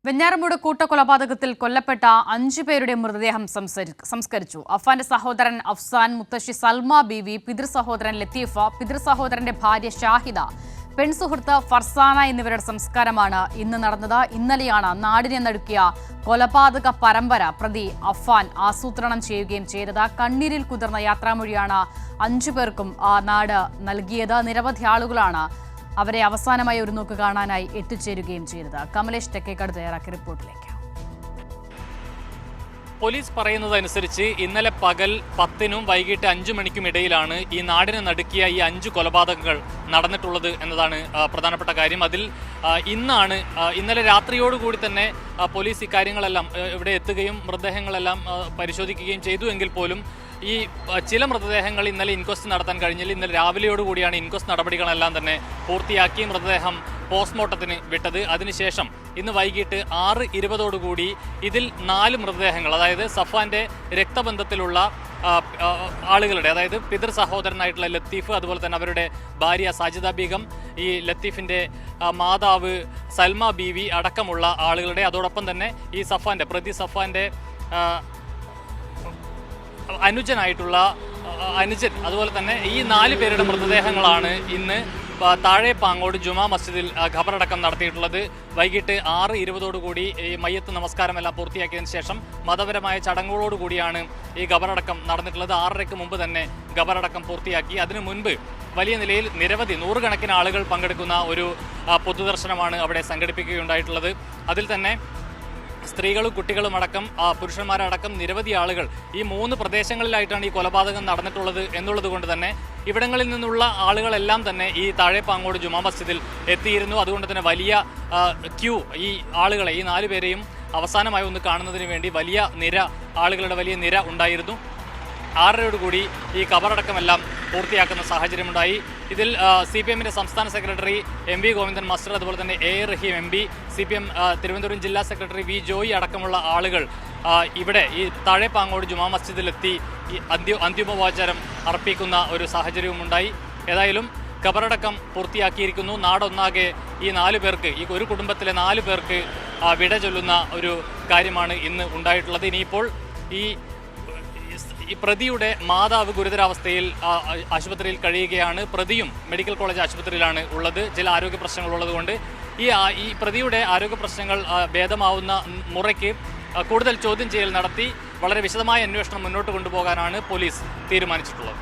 വെഞ്ഞാറമൂട് കൂട്ടക്കൊലപാതകത്തിൽ കൊല്ലപ്പെട്ട 5 പേരുടെ മൃതദേഹം സംസ്കരിച്ചു. അഫാന്റെ സഹോദരൻ അഫ്സാൻ, മുത്തശ്ശി സൽമ ബീവി, പിതൃസഹോദരൻ ലത്തീഫ, പിതൃസഹോദരന്റെ ഭാര്യ ഷാഹിദ, പെൺസുഹൃത്ത് ഫർസാന എന്നിവരുടെ സംസ്കാരമാണ് ഇന്ന് നടന്നത്. ഇന്നലെയാണ് നാടിനെ നടുക്കിയ കൊലപാതക പരമ്പര പ്രതി അഫാൻ ആസൂത്രണം ചെയ്യുകയും ചെയ്തത്. കണ്ണീരിൽ കുതിർന്ന യാത്രാമൊഴിയാണ് 5 പേർക്കും ആ നാട് നൽകിയത്. നിരവധി ആളുകളാണ് അവരെ അവസാനമായി ഒരു നോക്ക് കാണാനായി എത്തിച്ചേരുകയും ചെയ്തത്. കമലേഷ് തെക്കേക്കാട് തയ്യാറാക്കിയ റിപ്പോർട്ടിലേക്ക്. പോലീസ് പറയുന്നതനുസരിച്ച് ഇന്നലെ പകൽ 10-നും വൈകിട്ട് 5 മണിക്കും ഇടയിലാണ് ഈ നാടിനെ നടുക്കിയ ഈ 5 കൊലപാതകങ്ങൾ നടന്നിട്ടുള്ളത് എന്നതാണ് പ്രധാനപ്പെട്ട കാര്യം. അതിൽ ഇന്നലെ രാത്രിയോടുകൂടി തന്നെ പോലീസ് ഇക്കാര്യങ്ങളെല്ലാം ഇവിടെ എത്തുകയും മൃതദേഹങ്ങളെല്ലാം പരിശോധിക്കുകയും ചെയ്തു. എങ്കിൽ പോലും ഈ ചില മൃതദേഹങ്ങൾ ഇന്നലെ ഇൻക്വസ്റ്റ് നടത്താൻ കഴിഞ്ഞില്ല. ഇന്നലെ രാവിലെയോടുകൂടിയാണ് ഇൻക്വസ്റ്റ് നടപടികളെല്ലാം തന്നെ പൂർത്തിയാക്കി മൃതദേഹം പോസ്റ്റ്മോർട്ടത്തിന് വിട്ടത്. അതിനുശേഷം ഇന്ന് വൈകിട്ട് 6:20 ഇതിൽ 4 മൃതദേഹങ്ങൾ, അതായത് സഫാന്റെ രക്തബന്ധത്തിലുള്ള ആളുകളുടെ, അതായത് പിതൃ സഹോദരനായിട്ടുള്ള ലത്തീഫ്, അതുപോലെ തന്നെ അവരുടെ ഭാര്യ സാജിദ ബീഗം, ഈ ലത്തീഫിന്റെ മാതാവ് സൽമ ബീവി അടക്കമുള്ള ആളുകളുടെ, അതോടൊപ്പം തന്നെ ഈ പ്രതി സഫാന്റെ അനുജനായിട്ടുള്ള അനുജൻ, അതുപോലെ തന്നെ ഈ 4 പേരുടെ മൃതദേഹങ്ങളാണ് ഇന്ന് താഴെപ്പാങ്ങോട് ജുമാ മസ്ജിദിൽ ഖബറടക്കം നടത്തിയിട്ടുള്ളത്. വൈകിട്ട് 6:20 ഈ മയ്യത്ത് നമസ്കാരമെല്ലാം പൂർത്തിയാക്കിയതിനു ശേഷം മതപരമായ ചടങ്ങുകളോടുകൂടിയാണ് ഈ ഖബറടക്കം നടന്നിട്ടുള്ളത്. 6:30 മുമ്പ് തന്നെ ഖബറടക്കം പൂർത്തിയാക്കി. അതിനു മുൻപ് വലിയ നിലയിൽ നിരവധി 100 കണക്കിന് ആളുകൾ പങ്കെടുക്കുന്ന ഒരു പൊതുദർശനമാണ് അവിടെ സംഘടിപ്പിക്കുകയുണ്ടായിട്ടുള്ളത്. അതിൽ തന്നെ സ്ത്രീകളും കുട്ടികളും അടക്കം പുരുഷന്മാരടക്കം നിരവധി ആളുകൾ ഈ 3 പ്രദേശങ്ങളിലായിട്ടാണ് ഈ കൊലപാതകം നടന്നിട്ടുള്ളത് എന്നുള്ളത് കൊണ്ട് തന്നെ ഇവിടങ്ങളിൽ നിന്നുള്ള ആളുകളെല്ലാം തന്നെ ഈ താഴെപ്പാങ്ങോട് ജുമാ മസ്ജിദിൽ എത്തിയിരുന്നു. അതുകൊണ്ട് തന്നെ വലിയ ക്യൂ, ഈ ആളുകളെ, ഈ 4 പേരെയും അവസാനമായി ഒന്ന് കാണുന്നതിന് വേണ്ടി ആളുകളുടെ വലിയ നിര ഉണ്ടായിരുന്നു. 6:00 ഈ ഖബറടക്കമെല്ലാം പൂർത്തിയാക്കുന്ന സാഹചര്യമുണ്ടായി. ഇതിൽ CPM-ന്റെ സംസ്ഥാന സെക്രട്ടറി MV ഗോവിന്ദൻ മാസ്റ്റർ, അതുപോലെ തന്നെ A Rahim MP, CPM Thiruvananthapuram ജില്ലാ സെക്രട്ടറി V ജോയി അടക്കമുള്ള ആളുകൾ ഇവിടെ ഈ താഴെപ്പാങ്ങോട് ജുമാ മസ്ജിദിലെത്തി ഈ അന്തിമോപചാരം അർപ്പിക്കുന്ന ഒരു സാഹചര്യവും ഉണ്ടായി. ഏതായാലും ഖബറടക്കം പൂർത്തിയാക്കിയിരിക്കുന്നു. നാടൊന്നാകെ ഈ 4 പേർക്ക്, ഈ ഒരു കുടുംബത്തിലെ 4 പേർക്ക് വിട ചൊല്ലുന്ന ഒരു കാര്യമാണ് ഇന്ന് ഉണ്ടായിട്ടുള്ളത്. ഇനിയിപ്പോൾ ഈ പ്രതിയുടെ മാതാവ് ഗുരുതരാവസ്ഥയിൽ ആശുപത്രിയിൽ കഴിയുകയാണ്. പ്രതിയും മെഡിക്കൽ കോളേജ് ആശുപത്രിയിലാണ് ഉള്ളത്. ചില ആരോഗ്യ പ്രശ്നങ്ങളുള്ളത് കൊണ്ട് ഈ പ്രതിയുടെ ആരോഗ്യ പ്രശ്നങ്ങൾ ഭേദമാവുന്ന മുറയ്ക്ക് കൂടുതൽ ചോദ്യം ചെയ്യൽ നടത്തി വളരെ വിശദമായ അന്വേഷണം മുന്നോട്ട് കൊണ്ടുപോകാനാണ് പോലീസ് തീരുമാനിച്ചിട്ടുള്ളത്.